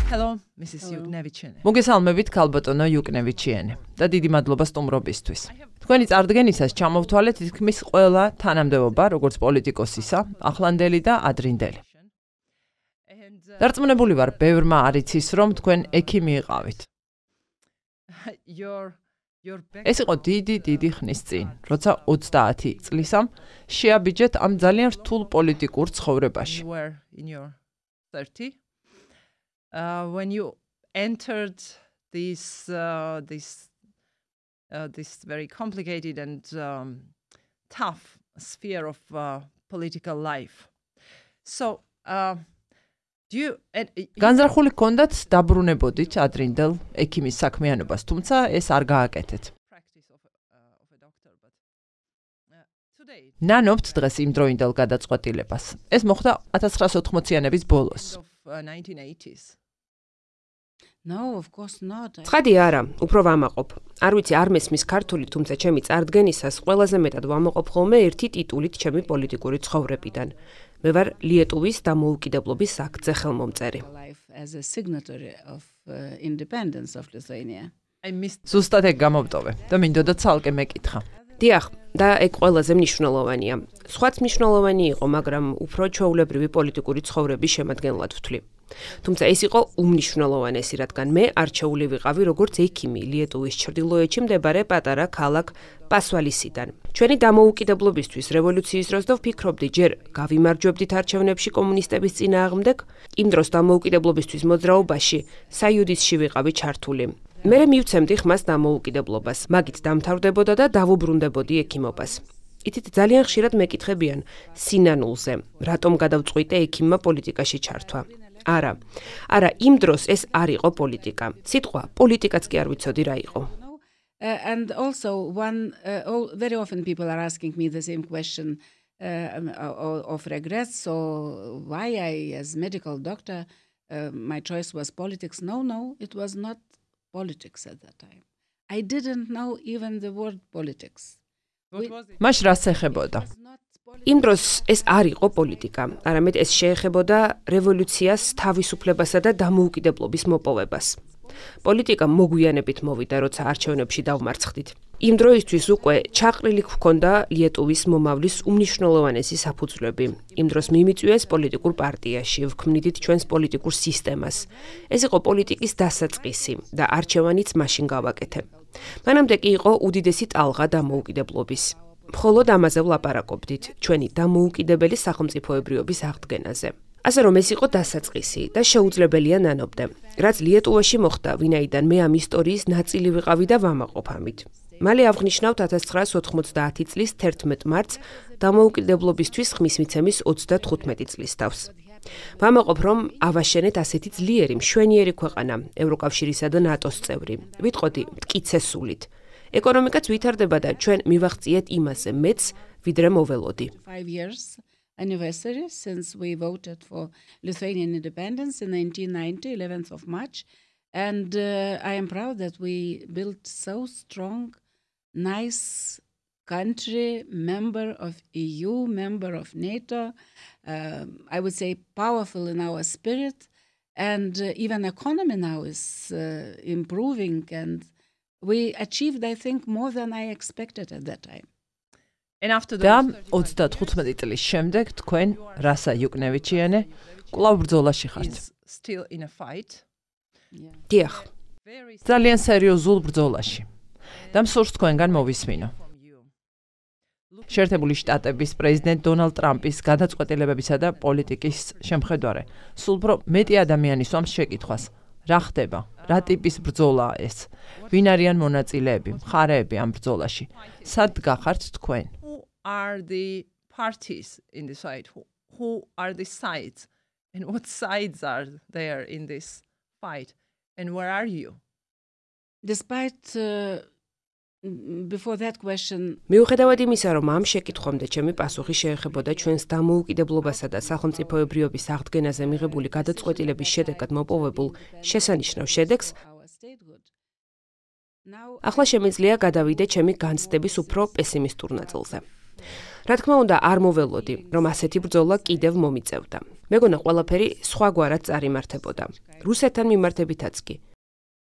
Hello, Mrs. Yuknevichiene. მოგესალმებით ქალბატონო იუკნევიჩიენე და დიდი მადლობა სტუმრობისთვის. თქვენი წარდგენისას ჩამოვთვალეთ თითქმის ყველა თანამდებობა, როგორც პოლიტიკოსისა, ახლანდელი და ადრინდელი. დარწმუნებული ვარ, ბევრმა არ იცის, რომ თქვენ ექიმი იყავით. ეს იყო დიდი ხნის წინ, როცა 30 წლისამ შეაბიჯეთ ამ ძალიან რთულ პოლიტიკურ ცხოვრებაში. When you entered this very complicated and tough sphere of political life. So, განზრახული გქონდათ დაბრუნებოდით ადრინდელ ექიმის საქმიანობას, თუმცა ეს არ გააკეთეთ. ნანობთ დღეს იმდროინდელ გადაწყვეტილებას. ეს მოხდა 1980-იანების ბოლოს. No, of course not. ცხადი არა, უფრო ვამაყობ. არ ვიცი, არ მესმის ქართული, თუმცა ჩემი წარდგენისას ყველაზე მეტად ვამაყობ ხოლმე ერთი ტიტულით ჩემი პოლიტიკური ცხოვრებიდან. მე ვარ ლიეტუვის დამოუკიდებლობის აქტზე ხელმომწერი. ზუსტად ეგ გამოვტოვე და მინდოდა ცალკე მეკითხა. დიახ, და ეგ ყველაზე მნიშვნელოვანია. სხვაც მნიშვნელოვანი იყო, მაგრამ უფრო ჩვეულებრივი პოლიტიკური ცხოვრების შემადგენლად ვთვლი. თუმცა ეს იყო უმნიშვნელოვანესი, რადგან მე არჩეული ვიყავი როგორც ექიმი ლიეტუვის ჩრდილოეთში მდებარე პატარა ქალაქ პასვალისიდან. ჩვენი დამოუკიდებლობისთვის რევოლუციის დროს და ვფიქრობდი, ჯერ გავიმარჯვებდით არჩევნებში კომუნისტების წინააღმდეგ, იმ დროს დამოუკიდებლობისთვის მოძრაობაში საიუდისში ვიყავი ჩართული. მე მივცემდი ხმას დამოუკიდებლობას, მაგით დამთავრდებოდა და დავუბრუნდებოდი ექიმობას. ითით ძალიან ხშირად მეკითხებიან სინანულზე, რატომ გადავწყვიტე ექიმმა პოლიტიკაში ჩართვა. არა, იმ დროს ეს არ იყო პოლიტიკა. სიტყვა პოლიტიკაც კი არ ვიცოდი რა იყო. And also very often people are asking me the same question of regrets. So why I as medical doctor my choice was politics? No, it was not politics at that time. I didn't know even the word politics. მას რას ეხებოდა? იმ დროს ეს არ იყო პოლიტიკა, არამედ ეს შეეხებოდა რევოლუციას, თავისუფლებასა და დამოუკიდებლობის მოპოვებას. პოლიტიკა მოგვიანებით მოვიდა, როცა არჩევნებში დავმარცხდით. იმ დროისთვის უკვე ჩაყრილი გვქონდა ლიეტუვის მომავლის უმნიშვნელოვანესი საფუძვლები. იმ დროს მიმიწვიეს პოლიტიკურ პარტიაში, ვქმნიდით ჩვენს პოლიტიკურ სისტემას. ეს იყო პოლიტიკის დასაწყისი და არჩევანიც მაშინ გავაკეთე. მანამდე კი იყო უდიდესი ტალღა დამოუკიდებლობის. მხოლოდ ამაზე ვლაპარაკობდით, ჩვენი დამოუკიდებელი სახელმწიფოებრიობის აღდგენაზე. ასე რომ ეს იყო დასაწყისი და შეუძლებელია ნანობდე. რაც ლიეტუვაში მოხდა, ვინაიდან მე ამ ისტორიის ნაწილი ვიყავი და ვამაყობ ამით. მალე ავღნიშნავთ 1990 წლის 11 მარტს დამოუკიდებლობისთვის ხმის მიცემის 35 წლის თავს. ვამაყობ, რომ ავაშენეთ ასეთი ძლიერი, მშვენიერი ქვეყანა, ევროკავშირისა და ნატოს წევრი. ვიტყოდი მტკიცესულით. ეკონომიკაც ვითარდება და ჩვენ მივაღწიეთ იმაზე მეც, ვიდრე მოველოდი. 5 years anniversary since we voted for Lithuanian independence in 1990, 11th of March, and I am proud that we built so strong, nice country, member of EU, member of NATO, I would say powerful in our spirit, and even economy now is improving, and we achieved, I think, more than I expected at that time. და 35 წლის შემდეგ თქვენ რასა იუკნევიჩიენე კვლავ ბრძოლაში ხართ. დიახ. ძალიან სერიოზულ ბრძოლაში. და მსურს თქვენგან მოვისმინო. შეერთებული შტატების პრეზიდენტ დონალდ ტრამპის გადაწყვეტილებებისა და პოლიტიკის შემხედარე. სულ უფრო მეტი ადამიანი სვამს შეკითხვას. რა ხდება? რა ტიპის ბრძოლაა ეს? ვინ არიან მონაწილეები, მხარეები ამ ბრძოლაში? სად გახართ თქვენ? Are the parties in this fight? Who are the sides? And what sides are there in this fight? And where are you? Despite before that question, მიუხედავად იმისა, რომ ამ შეკითხვამდე ჩემი პასუხი შეეხებოდა ჩვენს დამოუკიდებლობასა და სახელმწიფოებრიობის აღდგენაზე მიღებული გადაწყვეტილების შედეგად მოპოვებულ შესანიშნავ შედეგს, ახლა შემიძლია გადავიდე ჩემი განცდების უფრო პესიმისტურ ნაწილზე. რა თქმა უნდა, არ მოველოდი, რომ ასეთი ბრძოლა კიდევ მომიწევდა. მეგონა ყველაფერი სხვაგვარად წარიმართებოდა. რუსეთთან მიმართებითაც კი.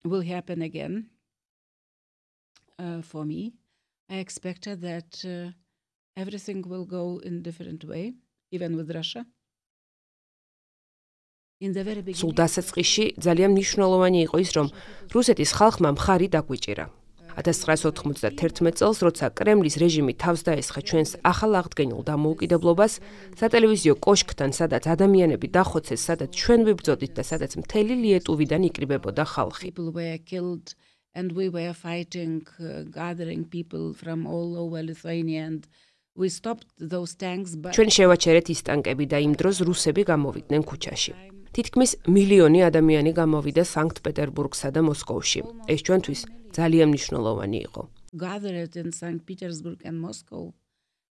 Will happen again. For me, I expected that everything will go in different way, even with Russia. In the very beginning. სულ დასაწყისში ძალიან მნიშვნელოვანი იყო ის, რომ რუსეთის ხალხმა მხარი დაგვიჭირა. 1991 წელს, როცა კრემლის რეჟიმი თავს დაესხა ჩვენს ახალ აღდგენილ დამოუკიდებლობას, სატელევიზიო კოშკთან, სადაც ადამიანები დახოცეს, სადაც ჩვენ ვიბრძოდით და სადაც მთელი ლიეტუვიდან იკრიბებოდა ხალხი. People were killed and we were fighting, gathering people from all over Lithuania and we stopped those tanks. ჩვენ შევაჩერეთ ის ტანკები და იმ დროს რუსები გამოვიდნენ ქუჩაში. თითქმის მილიონი ადამიანი გამოვიდა სანქტ-პეტერბურგსა და მოსკოვში. ეს ჩვენთვის ძალიან მნიშვნელოვანი იყო. Gathered in St. Petersburg and Moscow,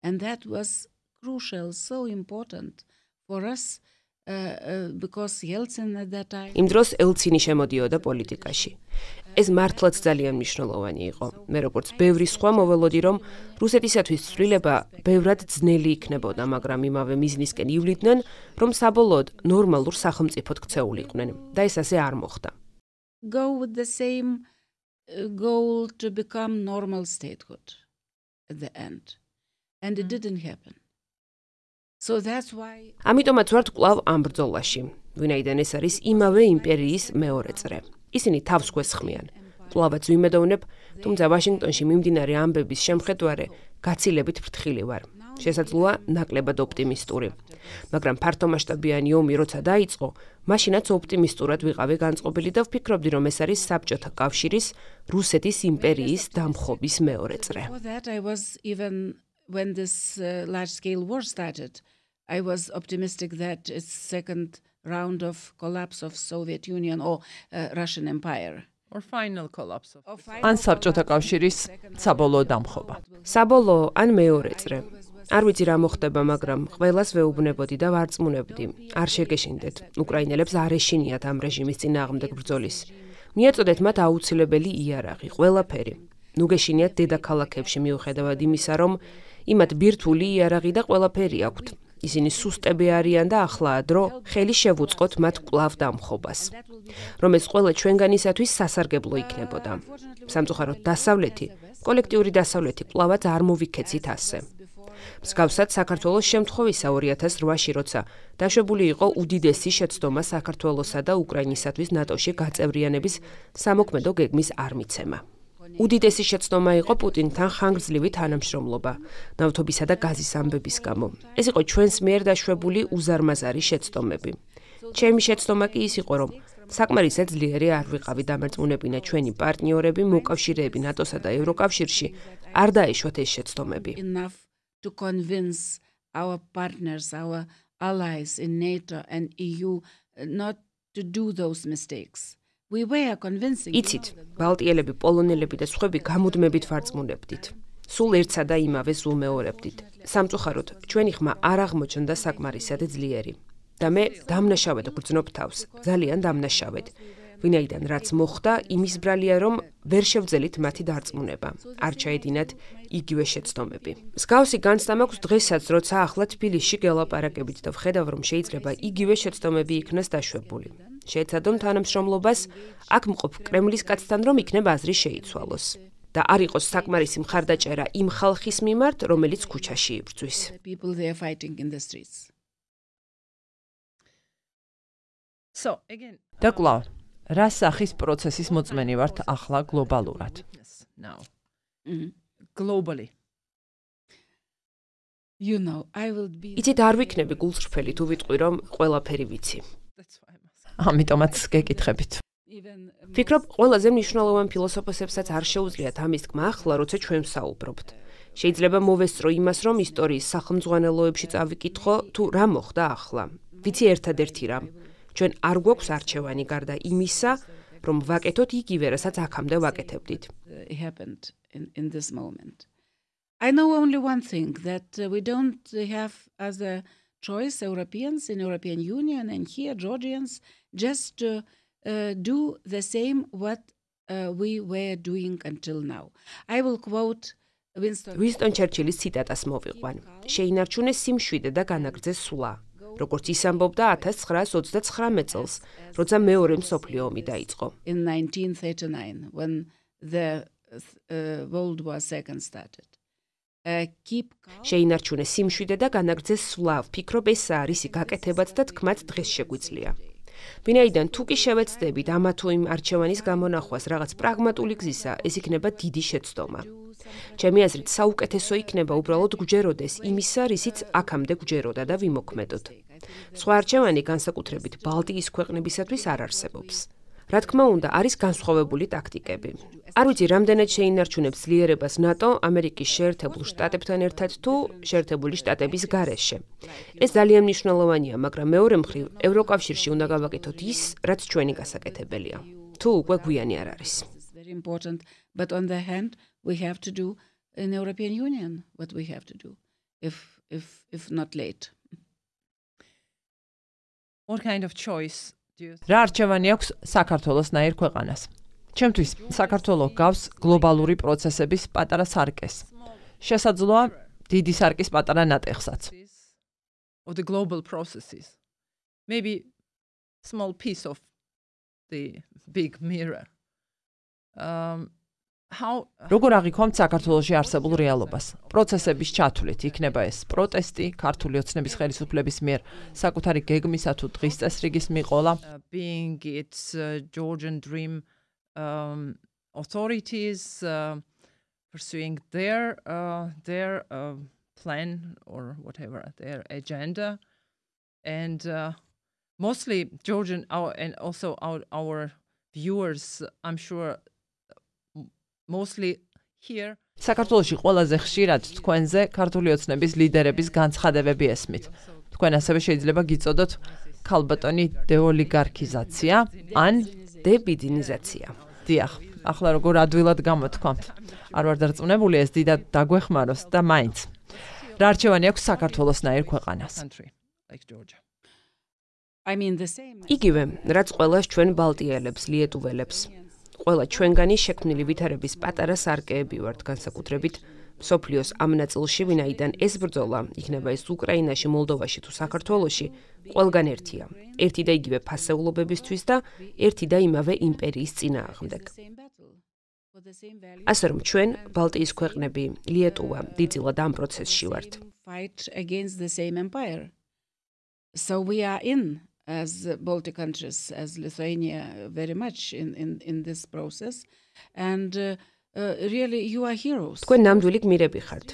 and that was crucial, so important for us because Yeltsin at that time. იმ დროს ელცინი შემოდიოდა პოლიტიკაში. ეს მართლაც ძალიან მნიშვნელოვანი იყო. მე როგორც ბევრი სხვა მოველოდი, რომ რუსეთისათვის ცვლილება ბევრად ძნელი იქნებოდა, მაგრამ იმავე მიზნისკენ ივლიდნენ, რომ საბოლოოდ ნორმალურ სახელმწიფოდ ქცეულიყვნენ და ეს ასე არ მოხდა. Go with the same goal to become normal statehood at the end, and it didn't happen. So that's why ამიტომაც ვართ კვლავ ამ ბრძოლაში, ვინაიდან ეს არის იმავე იმპერიის მეორე წრე. ისინი თავს გვესხმიან. კვლავაც ვიმედოვნებ, თუმცა ვაშინგტონში მიმდინარე ამბების შემხედვარე გაცილებით ფრთხილი ვარ. შესაძლოა ნაკლებად ოპტიმისტური. მაგრამ ფართომასშტაბიანი ომი როცა დაიწყო, მაშინაც ოპტიმისტურად ვიყავი განწყობილი და ვფიქრობდი, რომ ეს არის საბჭოთა კავშირის რუსეთის იმპერიის დამხობის მეორე წრე. For that I was even when this large scale war started, I was optimistic that it's second round of collapse of Soviet Union or Russian Empire. Or final collapse of ან საბჭოთა კავშირის საბოლოო დამხობა. საბოლოო ან მეორე წრე. არ ვიცი რა მოხდება, მაგრამ ყველას ვეუბნებოდი და ვარწმუნებდი. არ შეგეშინდეთ. უკრაინელებს არ ეშინიათ ამ რეჟიმის წინააღმდეგ ბრძოლის. მიაწოდეთ მათ აუცილებელი იარაღი, ყველაფერი. ნუ გეშინიათ დედაქალაქებში მიუხედავად იმისა, რომ იმათ ბირთვული იარაღი და ყველაფერი აქვთ. ისინი სუსტები არიან დაახლაა დრო ხელი შევუწყოთ მათ კვლავ დამხობას. რომ ეს ყველა ჩვენგანისათვის სასარგებლო იქნებოდა. სამწუხაროდ დასავლეთი, კოლექტიური დასავლეთი კვლავაც არ მოვიქეცით ასე. მსგავსად საქართველოს შემთხვევისა 2008-ში, როცა დაშვებული იყო უდიდესი შეცდომა საქართველოსა და უკრაინისათვის ნატოში გაწევრიანების სამოქმედო გეგმის არ მიცემა. უდიდესი შეცდომა იყო პუტინთან ხანგრძლივი თანამშრომლობა, ნავთობისა და გაზის ამბების გამო. ეს იყო ჩვენს მიერ დაშვებული უზარმაზარი შეცდომები. ჩემი შეცდომა კი ის იყო, რომ საკმარისად ძლიერი არ ვიყავი დამარწმუნებინა ჩვენი პარტნიორები, მოკავშირეები ნატოსა და ევროკავშირში არ დაეშვათ ეს შეცდომები. Enough to convince our partners, our allies in NATO and EU not to do those mistakes. We were convincing. იცით, ბალტიელები, პოლონელები და სხვები გამუდმებით ვარწმუნებდით. სულ ერთსა და იმავეს ვუმეორებდით. სამწუხაროდ, ჩვენი ხმა არ აღმოჩნდა საკმარისად ძლიერი. და მე დამნაშავედ გრძნობ თავს, ძალიან დამნაშავედ. ვინაიდან რაც მოხდა, იმის ბრალია, რომ ვერ შევძელით მათი დარწმუნება. არ ჩაედინათ იგივე შეცდომები. მსგავსი განცდა მაქვს დღესაც, როცა ახლა თბილისში გელაპარაკებით და ვხედავ, რომ შეიძლება იგივე შეცდომები იქნას დაშვებული. შეეცადონ თანამშრომლობას, აქ მყოფ კრემლის კაცთან, რომ იქნებ აზრი შეიცვალოს. და არ იყოს საკმარისი მხარდაჭერა იმ ხალხის მიმართ, რომელიც ქუჩაში იბრძვის. People they are fighting in the streets. So again, და კვლავ, რა სახის პროცესის მოწმენი ვართ ახლა გლობალურად? now globally. You know, I will be იცით, არ ვიქნები გულწრფელი თუ ვიტყვი, რომ ყველაფერი ვიცი. That's why I'm asking. ამიტომაც გეკითხებით. even ვფიქრობ, ყველაზე მნიშვნელოვან ფილოსოფოსებსაც არ შეუძლიათ ამის თქმა ახლა, როცა ჩვენ ვსაუბრობთ. შეიძლება მოვესწრო იმას, რომ ისტორიის სახელმძღვანელოებში წავიკითხო, თუ რა მოხდა ახლა. ვიცი ერთადერთი რამ. ჩვენ არ გვაქვს არჩევანი გარდა იმისა, რომ ვაკეთოთ იგივე, რასაც აქამდე ვაკეთებდით. happened in this moment. I know only one thing, that we don't have as a choice Europeans in European Union and here Georgians just to do the same what we were doing until now. I will quote ვინსტონ ჩერჩილის ციტატას მოვიყვან. შეინარჩუნეს სიმშვიდე და განაგრძეს სვლა. როგორც ის ამბობდა 1939 წელს, როცა მეორე მსოფლიო ომი დაიწყო. In 1939, when the World War II started. შეინარჩუნეს სიმშვიდე და განაგრძეს სვლა. ვფიქრობ, ეს არის გაკეთებაც და თქმაც დღეს შეგვიძლია. ვინაიდან თუ კი შევეცდებით ამა თუ იმ არჩევანის გამონახვას რაღაც პრაგმატული გზისა, ეს იქნება დიდი შეცდომა. ჩემი აზრით, საუკეთესო იქნება უბრალოდ გვჯეროდეს იმისა, რისიც აქამდე გვჯეროდა და ვიმოქმედოთ. სხვა არჩევანი განსაკუთრებით ბალტიის ქვეყნებისათვის არ არსებობს. რა თქმა უნდა, არის განსხვავებული ტაქტიკები. არ ვიცი, რამდენად შეინარჩუნებს ძლიერებას ნატო ამერიკის შეერთებულ შტატებთან ერთად თუ შეერთებული შტატების გარეშე. ეს ძალიან მნიშვნელოვანია, მაგრამ მეორე მხრივ, ევროკავშირში უნდა გავაკეთოთ ის, რაც ჩვენი გასაკეთებელია. თუ უკვე გვიანი არ არის. Very important, but on the hand, we have to do in European Union what we have to do, if not late. What kind of choice do you რა არჩევანი აქვს საქართველოსნაირ ქვეყანას? ჩემთვის საქართველო გავს გლობალური პროცესების პატარა სარკეს. შესაძლოა დიდი სარკის პატარა ნატეხსაც. of the global processes? Maybe small piece of the big mirror. How როგორ აღიქვამთ საქართველოში არსებულ რეალობას? პროცესების ჩათვლით იქნება ეს პროტესტი ქართული ოცნების ხელისუფლების მიერ საკუთარი გეგმისა თუ დღის წესრიგის მიყოლა? being its Georgian dream authorities pursuing their plan or whatever their agenda, and mostly Georgian and also our viewers, I'm sure mostly here. საქართველოში ყველაზე ხშირად თქვენზე ქართული ოცნების ლიდერების განცხადებები ესმით. თქვენ ასევე შეიძლება გიწოდოთ ქალბატონი დეოლიგარქიზაცია ან დებიდინიზაცია. დიახ, ახლა როგორ ადვილად გამოთქვამთ. არ ვარ დარწმუნებული, ეს დიდად დაგვეხმაროს და მაინც. რა არჩევანი აქვს საქართველოსნაირ ქვეყანას? Country like Georgia. I mean the same. იგივე, რაც ყველას ჩვენ ბალტიელებს, lietuvელებს. ყველა ჩვენგანი შექმნილი ვითარების პატარა სარკეები ვართ განსაკუთრებით მსოფლიოს ამ ნაწილში, ვინაიდან ეს ბრძოლა, იქნება ეს უკრაინაში, მოლდოვაში თუ საქართველოში, ყველგან ერთია. ერთი და იგივე ფასეულობებისთვის და ერთი და იმავე იმპერიის წინააღმდეგ. ასე რომ ჩვენ, ბალტიის ქვეყნები, ლიეტუვა, დიდწილად ამ პროცესში ვართ. Fight against the same empire. So we are in as Baltic countries, as Lithuania, very much in this process, and really you are heroes. თქვენ ნამდვილი გმირები ხართ.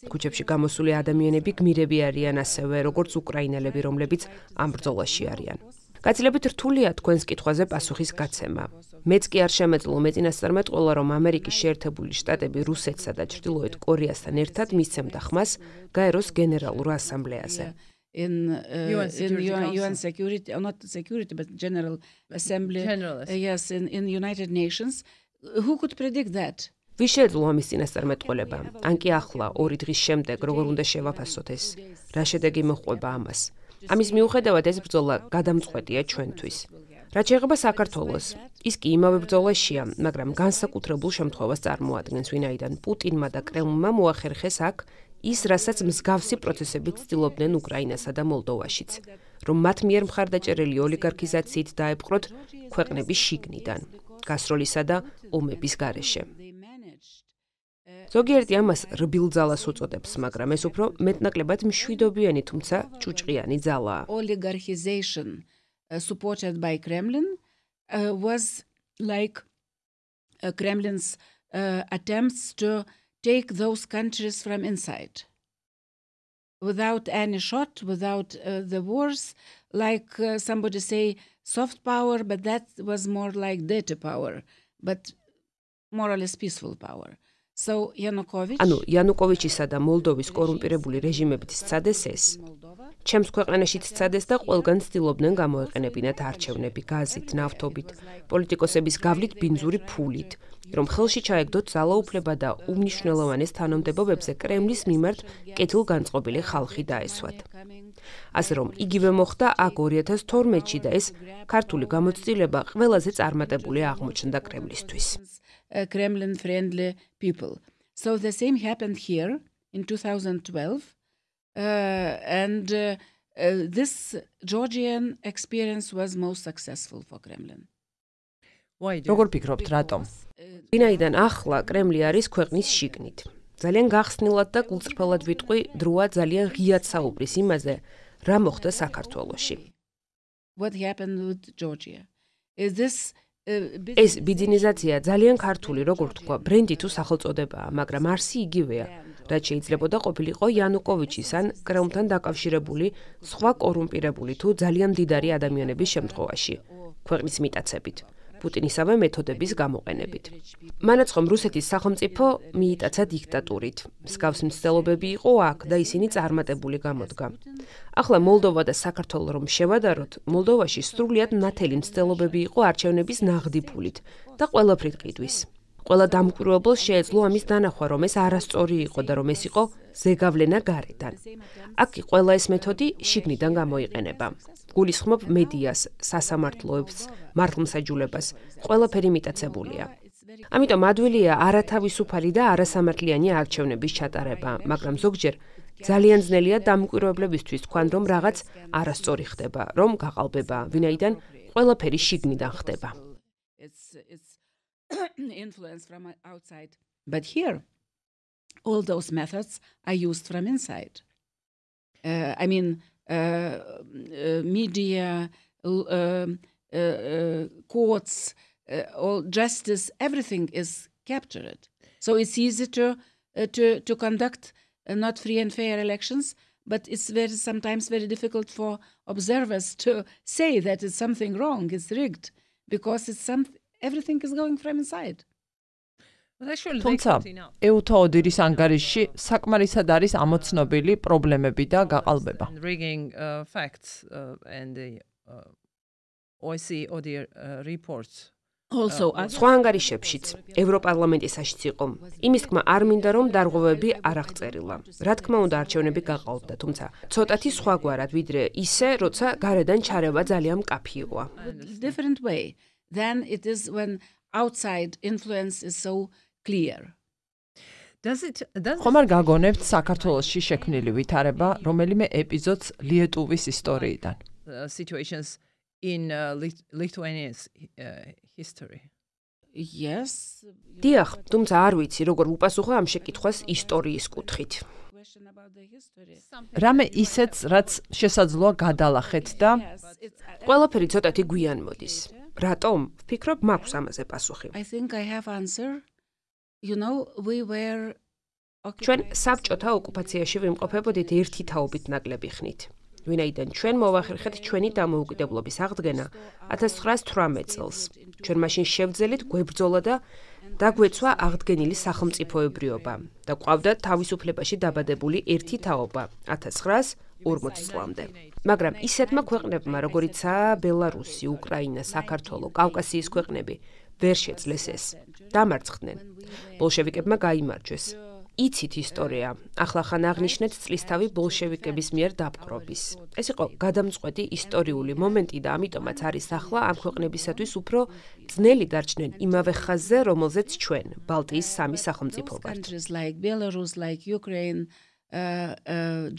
ქუჩებში გამოსული ადამიანები გმირები არიან ასევე, როგორც უკრაინელები, რომლებიც ამ ბრძოლაში არიან. გაცილებით რთულია თქვენს კითხვაზე პასუხის გაცემა. მეც კი არ შემეძლო მეწინასწარმეტყველა, რომ ამერიკის შეერთებული შტატები რუსეთსა და ჩრდილოეთ კორეასთან ერთად მისცემდა ხმას გაეროს გენერალურ ასამბლეაზე. In UN security, not security, but General Assembly. Yes, in United Nations. Who could predict that? ვის შეეძლო ამის წინასწარმეტყველება? ან კი ახლა, 2 დღის შემდეგ, როგორ უნდა შევაფასოთ ეს? რა შედეგი მოჰყვება ამას? ამის მიუხედავად ეს ბრძოლა გადამწყვეტია ჩვენთვის. რაც შეეხება საქართველოს, ის კი იმავე ბრძოლაშია, მაგრამ განსაკუთრებულ შემთხვევას წარმოადგენს, ვინაიდან პუტინმა და კრემლმა მოახერხეს აქ ის, რასაც მსგავსი პროცესებით ცდილობდნენ უკრაინასა და მოლდოვაშიც, რომ მათ მიერ მხარდაჭერილი ოლიგარქიზაციით დაეპყროთ ქვეყნების შიგნიდან, გასროლისა და ომების გარეშე. ზოგიერთი ამას რბილ ძალას უწოდებს, მაგრამ ეს უფრო მეტნაკლებად მშვიდობიანი, თუმცა ჭუჭყიანი ძალაა. Oligarchization supported by Kremlin was like Kremlin's attempts to take those countries from inside. Without any shot, without the wars, like somebody say soft power, but that was more like dirty power, but more or less peaceful power. So Yanukovych ანუ იანუკოვიჩისა და მოლდოვის კორუმპირებული რეჟიმებით სცადეს ეს. ჩემს ქვეყანაშიც სცადეს და ყველგან ცდილობდნენ გამოეყენებინათ არჩევნები გაზით, ნავთობით, პოლიტიკოსების გავლით ბინძური ფულით, რომ ხელში ჩაეგდოთ ძალაუფლება და უმნიშვნელოვანეს თანამდებობებზე კრემლის მიმართ კეთილგანწყობილი ხალხი დაესვათ. ასე რომ იგივე მოხდა აქ 2012-ში და ეს ქართული გამოცდილება ყველაზე წარმატებული აღმოჩნდა კრემლისთვის. Kremlin-friendly people. So the same happened here in 2012, and this Georgian experience was most successful for Kremlin. Why do როგორ ფიქრობთ, რატომ? ვინაიდან ახლა კრემლი არის ქვეყნის შიგნით. ძალიან გახსნილად და გულწრფელად ვიტყვი, დროა ძალიან ღიად საუბრის იმაზე, რა მოხდა საქართველოში. What happened with Georgia? Is this ეს ბიძინიზაცია ძალიან ქართული, როგორ თქვა, ბრენდი თუ სახელწოდებაა, მაგრამ არსი იგივეა, რაც შეიძლებოდა ყოფილიყო იანუკოვიჩის ან კრემლთან დაკავშირებული სხვა კორუმპირებული თუ ძალიან მდიდარი ადამიანების შემთხვევაში, ქვეყნის მიტაცებით. პუტინისავე მეთოდების გამოყენებით. მანაცხომ რუსეთის სახელმწიფო მიიტაცა დიქტატურით. მსგავსი მცდელობები იყო აქ და ისინი წარმატებული გამოდგა. ახლა მოლდოვა და საქართველო რომ შევადაროთ, მოლდოვაში სრულიად ნათელი მცდელობები იყო არჩევნების ნაღდი ფულით და ყველაფრით ყიდვის. ყველა დამკვირვებელს შეეძლო ამის დანახვა, რომ ეს არასწორი იყო და რომ ეს იყო ზეგავლენა გარედან. აქ ყველა ეს მეთოდი შიგნიდან გამოიყენება. გულისხმობ მედიას, სასამართლოებს, მართლმსაჯულებას, ყველაფერი მიტაცებულია. ამიტომ ადვილია არათავისუფალი და არასამართლიანი არჩევნების ჩატარება, მაგრამ ზოგჯერ ძალიან ძნელია დამკვირვებლებისთვის თქვან, რომ რაღაც არასწორი ხდება, რომ გაყალბება, ვინაიდან ყველაფერი შიგნიდან ხდება. Influence from outside. But here, all those methods are used from inside. I mean, media, courts, all justice, everything is captured. So it's easy to conduct not free and fair elections, but it's sometimes very difficult for observers to say that it's something wrong, it's rigged, because everything is going from inside. თუმცა EUTA ODIHR-ის ანგარიშში საკმარისად არის ამოცნობილი პრობლემები და გაყალბება. Rigging facts and the OSCE ODIHR reports. Also, სხვა ანგარიშებშიც ევროპარლამენტისაშიც იყო. იმის თქმა არ მინდა რომ დარღვევები არ აღწერილა. რა თქმა უნდა არჩევნები გაყალბდა, თუმცა ცოტათი სხვაგვარად ვიდრე ისე, როცა გარედან ჩარევა ძალიან მკაფი იყო. different way than it is when outside influence is so clear. Does ხომ არ გაგონებთ საქართველოში შექმნილი ვითარება რომელიმე ეპიზოდს ლიეტუვის ისტორიიდან? situations in Lithuania's history? Yes. დიახ, თუმცა არ ვიცი როგორ უპასუხო ამ შეკითხვას ისტორიის კუთხით. რამე ისეთს, რაც შესაძლოა გადალახეთ და ყველაფერი ცოტათი გვიან მოდის. რატომ? ვფიქრობ, მაქვს ამაზე პასუხი. I think I have answer. You know, we were ჩვენ საბჭოთა ოკუპაციაში ვიმყოფებოდით ერთი თაობით ნაკლები ხნით. ვინაიდან ჩვენ მოვახერხეთ ჩვენი დამოუკიდებლობის აღდგენა 1918 წელს. ჩვენ მაშინ შევძელით გვებრძოლა და დაგვეცვა აღდგენილი სახელმწიფოებრიობა და გვყავდა თავისუფლებაში დაბადებული ერთი თაობა 1940 წლამდე. მაგრამ ისეთმა ქვეყნებმა, როგორიცაა ბელარუსი, უკრაინა, საქართველო, კავკასიის ქვეყნები, ვერ შეძლეს ეს. დამარცხდნენ. ბოლშევიკებმა გაიმარჯვეს. იცით ისტორია. ახლახან აღნიშნეთ წლისთავი ბოლშევიკების მიერ დაპყრობის. ეს იყო გადამწყვეტი ისტორიული მომენტი და ამიტომაც არის ახლა ამ ქვეყნებისათვის უფრო ძნელი დარჩნენ იმავე ხაზზე, რომელზეც ჩვენ, ბალტიის სამი სახელმწიფო ვართ. countries like Belarus, like Ukraine,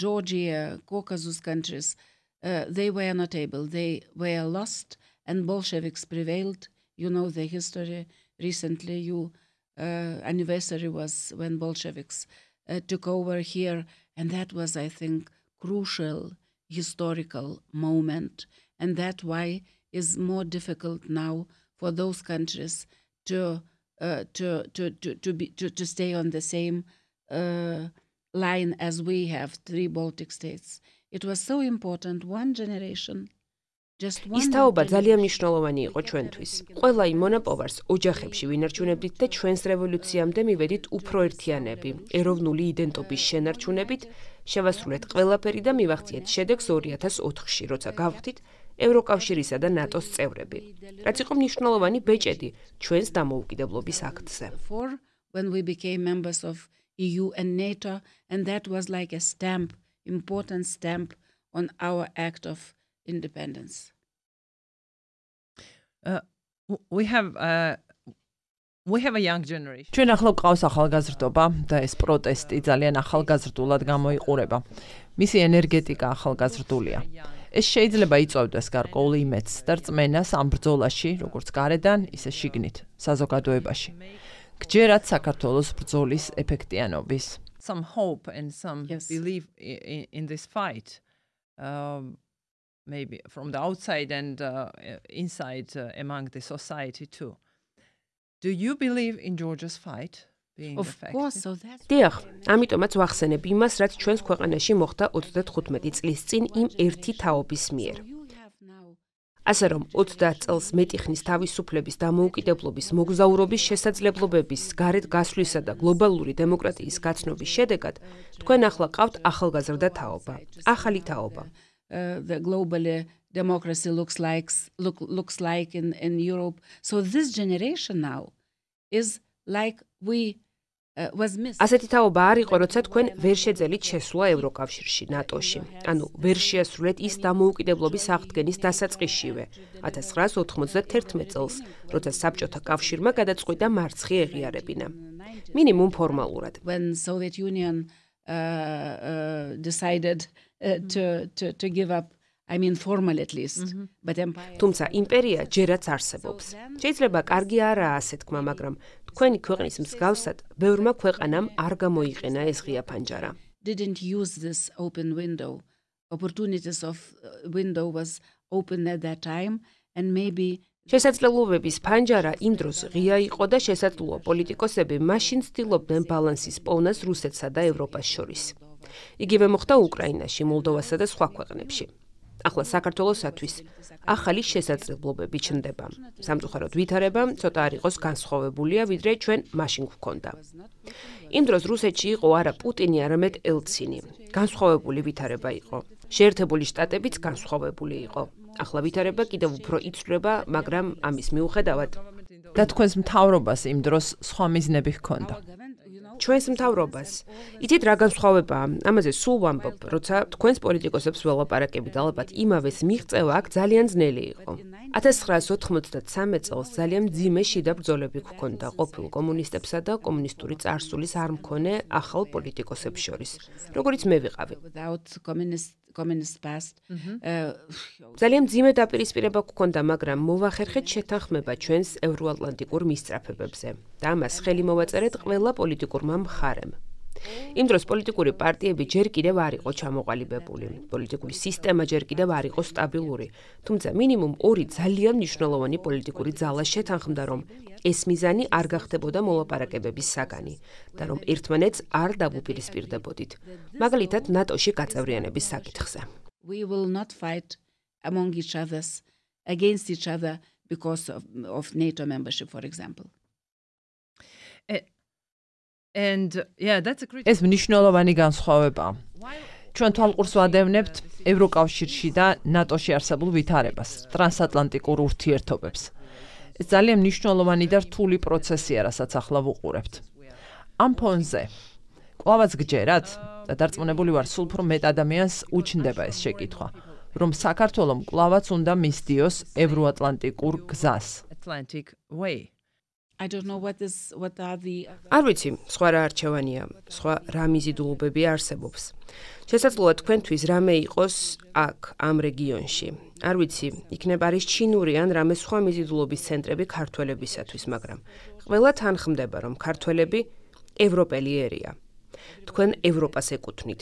Georgia, Caucasus countries, they were not able. They were lost and Bolsheviks prevailed. You know the history. Recently, anniversary was when Bolsheviks took over here, and that was, I think, crucial historical moment, and that why is more difficult now for those countries to stay on the same line as we have, 3 Baltic states. It was so important, one generation. ის თაობა ძალიან მნიშვნელოვანი იყო ჩვენთვის. ყველა იმ მონაპოვარს ოჯახებში ვინარჩუნებდით და ჩვენს რევოლუციამდე მივედით უფრო ერთიანები, ეროვნული იდენტობის შენარჩუნებით, შევასრულეთ ყველაფერი და მივახციეთ შედეგს 2004-ში, როცა გავხდით ევროკავშირისა და ნატოს წევრები. რაც იყო მნიშვნელოვანი ბეჭედი ჩვენს დამოუკიდებლობის აქტზე. When we became members of EU and NATO, and that was like a stamp, important stamp on our act of independence. We have we have a young generation. ჩვენ ახლა გვყავს ახალგაზრდობა და ეს პროტესტი ძალიან ახალგაზრდულად გამოიყურება. მისი ენერგეტიკა ახალგაზრდულია. ეს შეიძლება იწვევდეს გარკვეულ იმედს და რწმენას ამ ბრძოლაში, როგორც გარედან, ისე შიგნით, საზოგადოებაში. გჯერათ საქართველოს ბრძოლის ეფექტიანობის. Some hope and some Yes. belief in this fight, maybe from the outside and inside among the society too. Do you believe in Georgia's fight being Of effective? course, so that's დიახ, ამიტომაც ვახსენებ იმას, რაც ჩვენს ქვეყანაში მოხდა 35 წლის წინ იმ ერთი თაობის მიერ. you have now ასე რომ 30 წელს მეტი ხნის თავისუფლების დამოუკიდებლობის მოგზაურობის შესაძლებლობების გარეთ გასვლისა და გლობალური დემოკრატიის გაცნობის შედეგად თქვენ ახლა ყავთ ახალგაზრდა თაობა, ახალი თაობა. the global democracy looks like in Europe. So this generation now is like we was missed. ასეთი თაობა არ იყო, როცა თქვენ ვერ შეძელით შესვლა ევროკავშირში, ნატოში. ანუ ვერ შეასრულეთ ის დამოუკიდებლობის აღდგენის დასაწყისშივე 1991 წელს, როცა საბჭოთა კავშირმა გადაწყვიტა მარცხი ეღიარებინა. მინიმუმ ფორმალურად. When Soviet Union decided to give up, I mean formal at least, but empire. თუმცა იმპერია ჯერაც არსებობს. შეიძლება კარგი არაა ასე თქვა, მაგრამ თქვენი ქვეყნის მსგავსად ბევრმა ქვეყანამ არ გამოიყენა ეს ღია ფანჯარა. Didn't use this open window. Opportunities of window was open at that time, and maybe შესაძლებლობების ფანჯარა იმ დროს ღია იყო და შესაძლოა პოლიტიკოსები მაშინ ცდილობდნენ ბალანსის პოვნას რუსეთსა და ევროპას შორის. იგივე მოხდა უკრაინაში, მოლდოვასა და სხვა ქვეყნებში. ახლა საქართველოსათვის ახალი შესაძლებლობები ჩნდება. სამწუხაროდ ვითარება ცოტა არ იყოს განსხვავებულია, ვიდრე ჩვენ მაშინ გვქონდა. იმ დროს რუსეთში იყო არა პუტინი, არამედ ელცინი. განსხვავებული ვითარება იყო. შეერთებული შტატებიც განსხვავებული იყო. ახლა ვითარება კიდევ უფრო იცვლება, მაგრამ ამის მიუხედავად და თქვენს მთავრობას იმ დროს სხვა მიზნები ჰქონდა. ჩვენს მთავრობას. იცით რა განსხვავებაა? ამაზე სულ ვამბობ, როცა თქვენს პოლიტიკოსებს ველაპარაკებით, ალბათ იმავეს მიღწევა აქ ძალიან ძნელი იყო. 1993 წელს ძალიან მძიმე შიდა ბრძოლები ჰქონდა ყოფილ კომუნისტებსა და კომუნისტური წარსულის არ მქონე ახალ პოლიტიკოსებს შორის, როგორიც მე ვიყავი. without communist past. ძალიან მძიმე დაპირისპირება გქონდა, მაგრამ მოვახერხეთ შეთანხმება ჩვენს ევროატლანტიკურ მისწრაფებებზე და ამას ხელი მოვაწერეთ ყველა პოლიტიკურმა მხარემ. იმ დროს პოლიტიკური პარტიები ჯერ კიდევ არ იყო ჩამოყალიბებული, პოლიტიკური სისტემა ჯერ კიდევ არ იყო სტაბილური, თუმცა მინიმუმ ორი ძალიან მნიშვნელოვანი პოლიტიკური ძალა შეთანხმდა, რომ ეს მიზანი არ გახდებოდა მოლაპარაკებების საგანი და რომ ერთმანეთს არ დავუპირისპირდებოდით, მაგალითად ნატოში გაწევრიანების საკითხზე. We will not fight among against each other because of NATO membership, for example. And yeah, that's a critical. ეს მნიშვნელოვანი განსხვავებაა. ჩვენ თვალყურს ვადევნებთ ევროკავშირში და ნატოში არსებულ ვითარებას, ტრანსატლანტიკურ ურთიერთობებს. ეს ძალიან მნიშვნელოვანი და რთული პროცესია, რასაც ახლა ვუყურებთ. ამ ფონზე კვლავაც გჯერათ და დარწმუნებული ვარ, სულ უფრო მეტ ადამიანს უჩნდება ეს შეკითხვა, რომ საქართველოს კვლავაც უნდა მისდიოს ევროატლანტიკურ გზას. Atlantic way. I don't know what are the არ ვიცი, სხვა რა არჩევანია, სხვა რა მიზიდულობები არსებობს. შესაძლოა თქვენთვის რამე იყოს აქ, ამ რეგიონში. არ ვიცი, იქნება არის ჩინური ან რამე სხვა მიზიდულობის ცენტრები ქართველებისათვის, მაგრამ ყველა თანხმდება, რომ ქართველები ევროპელი ერია. თქვენ ევროპას ეკუთვნით.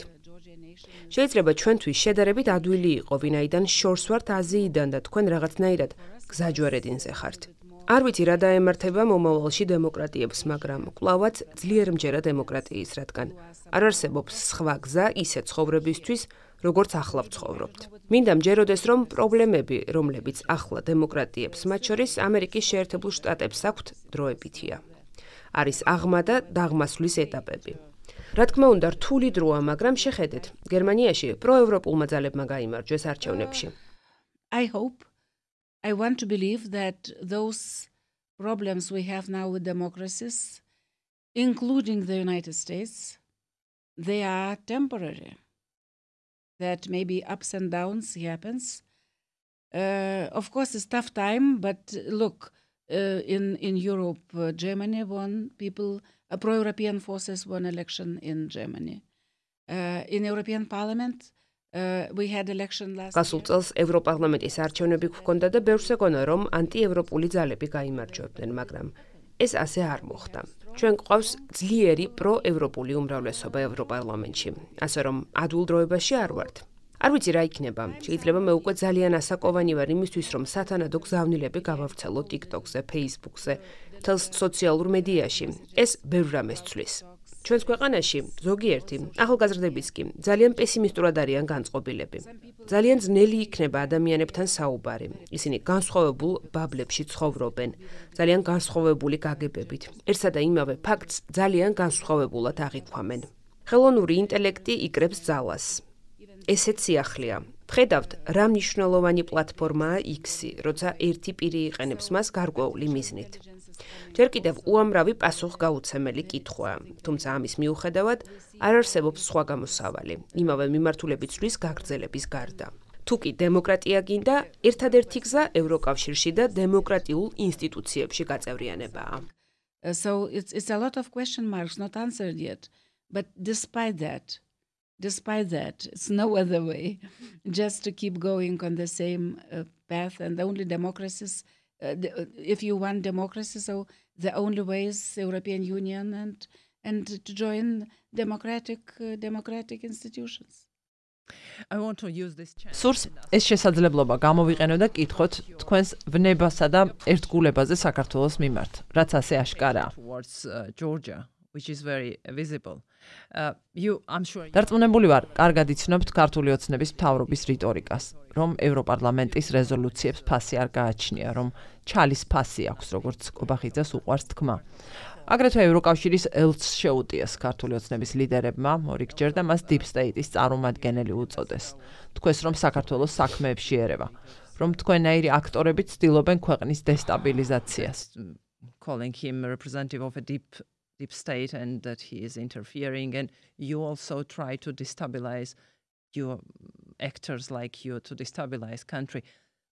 შეიძლება ჩვენთვის შედარებით ადვილი იყო, ვინაიდან შორს ვართ აზიიდან და თქვენ რაღაცნაირად გზაჯვარედინზე ხართ. არ ვიცი რა დაემართება მომავალში დემოკრატიებს, მაგრამ კვლავაც ძლიერ მჯერა დემოკრატიის, რადგან არ არსებობს სხვა გზა ისე ცხოვრებისთვის, როგორც ახლა ვცხოვრობთ. მინდა მჯეროდეს, რომ პრობლემები, რომლებიც ახლა დემოკრატიებს, მათ შორის ამერიკის შეერთებულ შტატებს აქვთ, დროებითია. არის აღმა და დაღმასვლის ეტაპები. რა თქმა უნდა, რთული დროა, მაგრამ შეხედეთ, გერმანიაში პროევროპულმა ძალებმა გაიმარჯვეს არჩევნებში. I want to believe that those problems we have now with democracies, including the United States, they are temporary. That maybe ups and downs happens. Of course, it's tough time, but look, in Europe, Germany won pro-European forces won election in Germany. In European Parliament, we had election last გასულ წელს ევროპარლამენტის არჩევნები გვქონდა და ბევრს ეკონა, რომ ანტიევროპული ძალები გაიმარჯვებდნენ, მაგრამ ეს ასე არ მოხდა. ჩვენ გვყავს ძლიერი პრო-ევროპული უმრავლესობა ევროპარლამენტში, ასე რომ ადულ დროებაში არ ვართ. არ ვიცი რა იქნება. შეიძლება მე უკვე ძალიან ასაკოვანი ვარ იმისთვის, რომ სათანადო გზავნილები გავავრცელო TikTok-ზე, Facebook-ზე, მთელს სოციალურ მედიაში. ეს ბევრ რამეს ცვლის. ჩვენს ქვეყანაში ზოგიერთი, ახალგაზრდებიც კი, ძალიან პესიმისტურად არიან განწყობილები. ძალიან ძნელი იქნება ადამიანებთან საუბარი. ისინი განსხვავებულ ბაბლებში ცხოვრობენ, ძალიან განსხვავებული გაგებებით. ერთსა და იმავე ფაქტს ძალიან განსხვავებულად აღიქვამენ. ხელოვნური ინტელექტი იკრებს ძალას. ესეც სიახლეა. ვხედავთ, რა მნიშვნელოვანი პლატფორმაა X-ი, როცა ერთი პირი იყენებს მას გარკვეული მიზნით. ჯერ კიდევ უამრავი პასუხგაუცემელი კითხვაა, თუმცა ამის მიუხედავად არ არსებობს სხვა გამოსავალი, იმავე მიმართულებით ცვლის გაგრძელების გარდა. თუ კი დემოკრატია გინდა, ერთადერთი გზა ევროკავშირში და დემოკრატიულ ინსტიტუციებში გაწევრიანებაა. So it's a lot of question marks not answered yet, but despite that, it's no other way just to keep going on the same path, and only democracies, if you want democracy, so the only way is European Union and to join democratic institutions. I want to use this chance. სურს ეს შესაძლებლობა გამოვიყენო და კითხოთ თქვენს ვნებასა და ერთგულებაზე საქართველოს მიმართ, რაც ასე აშკარაა. Towards Georgia, which is very visible. I'm sure დარწმუნებული ვარ, კარგად იცნობთ ქართული ოცნების მთავრობის რიტორიკას, რომ ევროპარლამენტის რეზოლუციებს ფასი არ გააჩნია, რომ ჩალის ფასი აქვს, როგორც კობახიძეს უყვარს თქმა. აგრეთვე ევროკავშირის ელჩს შეუტიეს ქართული ოცნების ლიდერებმა ორიგჯერ და მას Deep State-ის წარმომადგენელი უწოდეს. თქვეს, რომ საქართველოს საქმეებში ერევა, რომ თქვენაირი აქტორები ცდილობენ ქვეყნის დესტაბილიზაციას. calling him a representative of a deep state and that he is interfering, and you also try to destabilize your actors like you to destabilize country.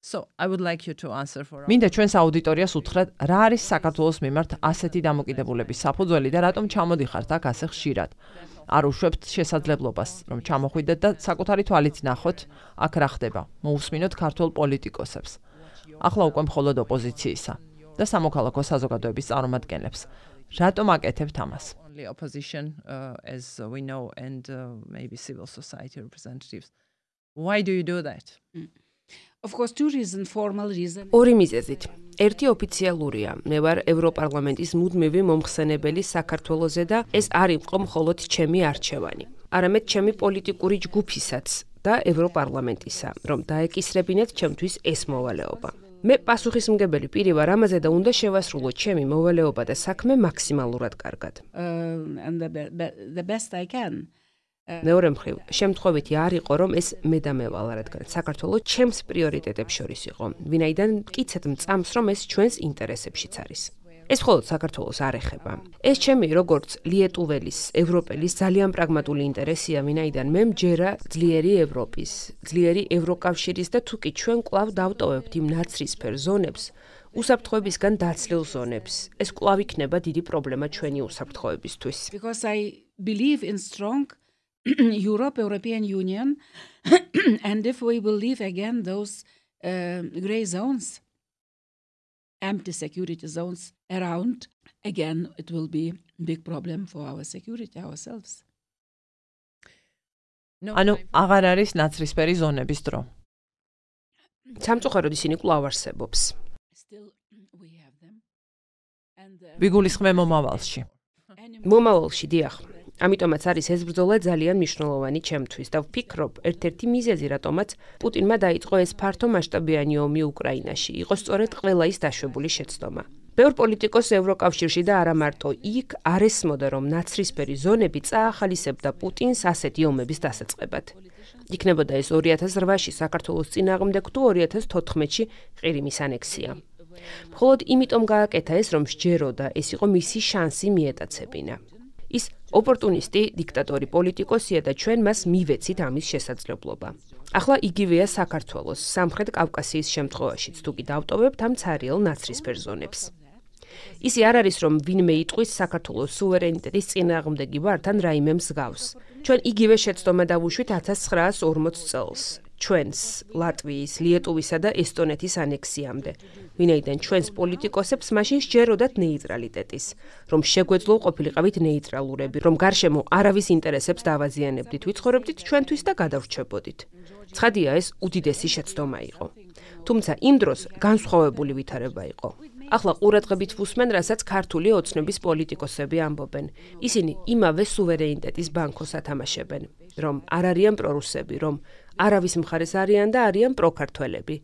So I would like you to answer for მინდა ჩვენს აუდიტორიას უთხრათ, რა არის საქართველოს მიმართ ასეთი დამოკიდებულების საფუძველი და რატომ ჩამოდიხართ აქ ასე ხშირად? არ უშვებთ შესაძლებლობას, რომ ჩამოხვიდეთ და საკუთარი თვალით ნახოთ, აქ რა ხდება. მოусმინოთ ქართულ პოლიტიკოსებს. ახლა უკვე მხოლოდ ოპოზიციისა და სამოქალაქო საზოგადოების წარმომადგენლებს. რატომ აკეთებთ ამას? only opposition, as we know, and maybe civil society representatives. Why do you do that? Of course, two reasons, formal reason. ორი მიზეზით. ერთი ოფიციალურია. მე ვარ ევროპარლამენტის მუდმივი მომხსენებელი საქართველოზე და ეს არ იყო მხოლოდ ჩემი არჩევანი. არამედ ჩემი პოლიტიკური ჯგუფისაც და ევროპარლამენტისა, რომ დაეკისრებინეთ ჩემთვის ეს მოვალეობა. მე პასუხისმგებელი პირი ვარ ამაზე და უნდა შევასრულო ჩემი მოვალეობა და საქმე მაქსიმალურად კარგად. And the best I can. მეორე მხრივ, შემთხვევითი არ იყო, რომ ეს მე და მე ვალ, რადგან საქართველოს ჩემს პრიორიტეტებს შორის იყო, ვინაიდან მტკიცედ მწამს, რომ ეს ჩვენს ინტერესებშიც არის. ეს მხოლოდ საქართველოს არ ეხება. ეს ჩემი როგორც ლიეტუველის, ევროპელის ძალიან პრაგმატული ინტერესია, ვინაიდან მე მჯერა ძლიერი ევროპის, ძლიერი ევროკავშირის და თუ კი ჩვენ კვლავ დავტოვებთ იმ ნაცრისფერ ზონებს, უსაფრთხოებისგან დაცლილ ზონებს, ეს კვლავ იქნება დიდი პრობლემა ჩვენი უსაფრთხოებისთვის. Because I believe in strong European Union, and if we will leave again those grey zones, empty security zones around, again it will be a big problem for our security ourselves. ანუ აღარ არის ნაცრისფერი ზონების დრო. სამწუხაროდ ისინი კვლავ არსებობს. Still we have them. And ვიგულისხმე მომავალში. მომავალში დიახ. ამიტომაც არის ეს ბრძოლა ძალიან მნიშვნელოვანი ჩემთვის და ვფიქრობ, ერთ-ერთი მიზეზი, რატომაც პუტინმა დაიწყო ეს ფართო მასშტაბიანი ომი უკრაინაში, იყო სწორედ ყველა ის დაშვებული შეცდომა. ბევრ პოლიტიკოსს ევროკავშირში და არა მარტო იქ არ ესმოდა, რომ ნაცრისფერი ზონები წაახალისებდა პუტინს ასეთი ომების დასაწყებად. იქნებოდა ეს 2008-ში საქართველოს წინააღმდეგ თუ 2014-ში ყირიმის ანექსია. მხოლოდ იმიტომ გააკეთა ეს, რომ სჯეროდა, ეს იყო მისი შანსი მიეტაცებინა. ის ოპორტუნისტი, დიქტატორი პოლიტიკოსია და ჩვენ მას მივეცით ამის შესაძლებლობა. ახლა იგივეა საქართველოს, სამხრეთ კავკასიის შემთხვევაშიც, თუ კი დავტოვებთ ამ ცარიელ ნაცრისფერ ზონებს. ისი არ არის, რომ ვინმე იტყვის საქართველოს სუვერენიტეტის წინააღმდეგი ვარ თან რაიმე მსგავს. ჩვენ იგივე შეცდომა დავუშვით 1940 წელს. ჩვენს, ლატვიის, ლიეტუვისა და ესტონეთის ანექსიამდე. ვინაიდან ჩვენს პოლიტიკოსებს მაშინ სჯეროდათ ნეიტრალიტეტის, რომ შეგვეძლო ყოფილიყავით ნეიტრალურები, რომ გარშემო არავის ინტერესებს დავაზიანებდით, ვიცხოვრებდით ჩვენთვის და გადავრჩებოდით. ცხადია, ეს უდიდესი შეცდომა იყო. თუმცა იმ დროს განსხვავებული ვითარება იყო. ახლა ყურადღებით ვუსმენ, რასაც ქართული ოცნების პოლიტიკოსები ამბობენ. ისინი იმავე სუვერენიტეტის ბანკოს ათამაშებენ, რომ არ არიან პრორუსები, რომ არავის მხარეს არიან და არიან პროქართველები.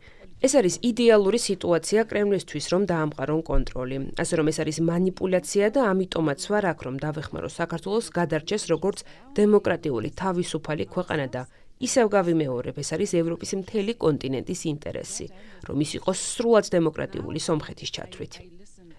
ეს არის იდეალური სიტუაცია კრემლისთვის, რომ დაამყარონ კონტროლი. ასე რომ ეს არის манипуляცია და ამიტომაც ვარ აქ, რომ დავეხმარო საქართველოს გადარჩეს როგორც დემოკრატიული თავისუფალი ქვეყანა და ისევ გავიმეორებ, ეს არის ევროპის მთელი კონტინენტის ინტერესი, რომ ის იყოს სრულად დემოკრატიული სომხეთის ჩათვლით.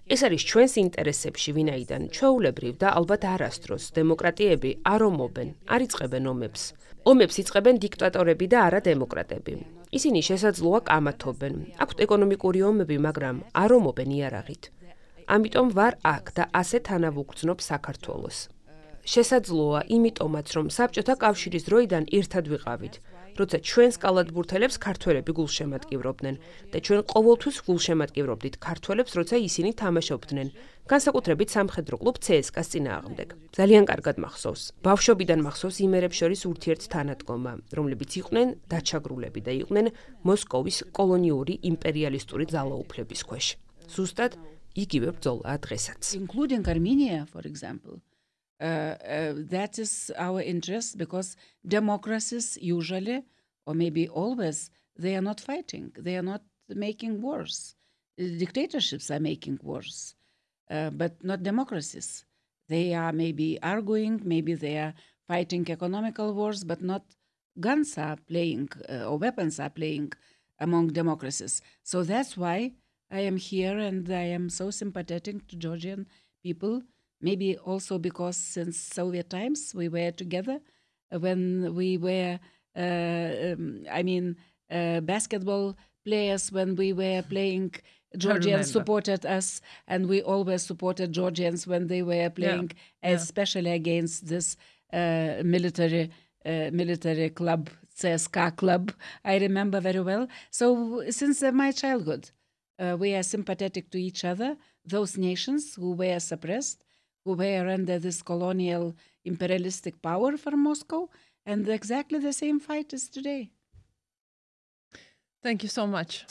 ეს არის ჩვენს ინტერესებში, ვინაიდან ჩვეულებრივ და ალბათ არასდროს დემოკრატიები არ ომობენ, არ იწყებენ ომებს. ომებს იწყებენ დიქტატორები და არა დემოკრატები. ისინი შესაძლოა კამათობენ, აქვთ ეკონომიკური ომები, მაგრამ არ ომობენ იარაღით. ამიტომ ვარ აქ და ასე თანავუგრძნობ საქართველოს. შესაძლოა იმიტომაც, რომ საბჭოთა კავშირის დროიდან ერთად ვიყავით, როცა ჩვენს კალათბურთელებს ქართველები გულშემატკივრობდნენ და ჩვენ ყოველთვის გულშემატკივრობდით ქართველებს, როცა ისინი თამაშობდნენ, განსაკუთრებით სამხედრო კლუბ CSKA-ს წინააღმდეგ. ძალიან კარგად მახსოვს. ბავშვობიდან მახსოვს იმერებს შორის ურთიერთთანადგომა, რომლებიც იყვნენ დაჩაგრულები და იყვნენ მოსკოვის კოლონიური იმპერიალისტური ძალაუფლების ქვეშ. ზუსტად იგივე ბრძოლაა დღესაც. Including Armenia, for example. That is our interest because democracies usually, or maybe always, they are not fighting. They are not making wars. Dictatorships are making wars, but not democracies. They are maybe arguing, maybe they are fighting economical wars, but not guns are playing or weapons are playing among democracies. So that's why I am here and I am so sympathetic to Georgian people. Maybe also because since Soviet times we were together when we were, basketball players, when we were playing, Georgians supported us and we always supported Georgians when they were playing, especially against this military club, CSKA club. I remember very well. So since my childhood, we are sympathetic to each other, those nations who were suppressed, who were under this colonial imperialistic power for Moscow, and exactly the same fight is today. Thank you so much.